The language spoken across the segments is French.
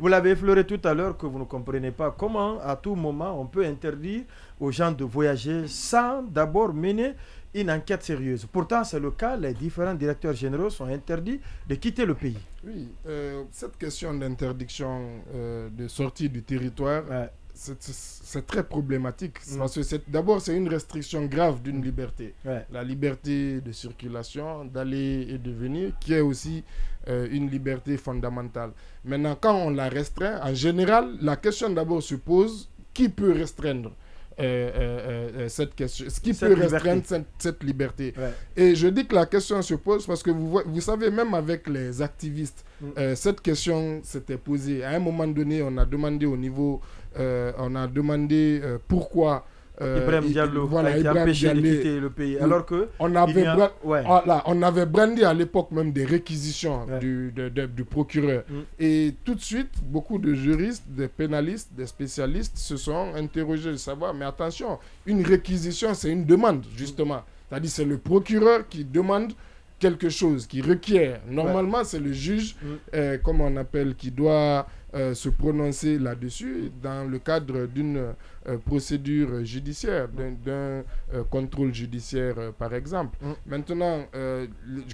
Vous l'avez effleuré tout à l'heure que vous ne comprenez pas comment, à tout moment, on peut interdire aux gens de voyager sans d'abord mener une enquête sérieuse. Pourtant, c'est le cas, les différents directeurs généraux sont interdits de quitter le pays. Oui, cette question d'interdiction de sortie du territoire, c'est très problématique. Parce que d'abord, c'est une restriction grave d'une liberté. La liberté de circulation, d'aller et de venir, qui est aussi une liberté fondamentale. Maintenant, quand on la restreint, en général, la question d'abord se pose, qui peut restreindre cette question, ce qui peut restreindre cette liberté. Et je dis que la question se pose parce que vous savez, même avec les activistes, cette question s'était posée. À un moment donné, on a demandé au niveau, pourquoi Ibrahim Diallo a été empêché de quitter le pays. Alors que on avait brandi à l'époque même des réquisitions du procureur. Et tout de suite, beaucoup de juristes, des pénalistes, des spécialistes se sont interrogés de savoir, mais attention, une réquisition, c'est une demande, justement. C'est-à-dire c'est le procureur qui demande quelque chose, qui requiert. Normalement, c'est le juge, comme on appelle, qui doit se prononcer là-dessus dans le cadre d'une procédure judiciaire, d'un contrôle judiciaire, par exemple. Maintenant,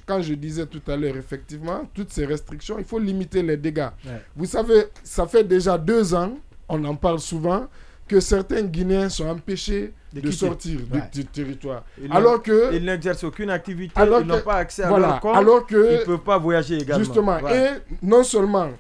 quand je disais tout à l'heure, effectivement, toutes ces restrictions, il faut limiter les dégâts. Vous savez, ça fait déjà 2 ans, on en parle souvent, que certains Guinéens sont empêchés de sortir du territoire. Ils n'exercent aucune activité, ils n'ont pas accès à leur compte, ils ne peuvent pas voyager également. Justement, et non seulement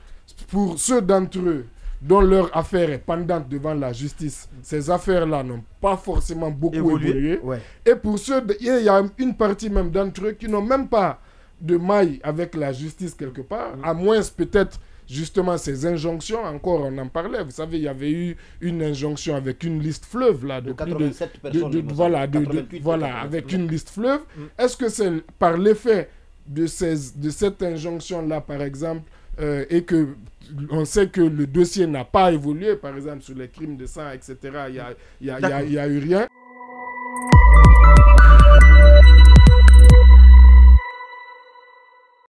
pour ceux d'entre eux dont leur affaire est pendante devant la justice, ces affaires-là n'ont pas forcément beaucoup évolué. Et pour ceux, il y a une partie même d'entre eux qui n'ont même pas de maille avec la justice quelque part, à moins peut-être justement ces injonctions, encore on en parlait, vous savez, il y avait eu une injonction avec une liste fleuve là, de 87 personnes, avec une liste fleuve. Est-ce que c'est par l'effet de cette injonction-là, par exemple, et que on sait que le dossier n'a pas évolué, par exemple, sur les crimes de sang, etc., il n'y a eu rien.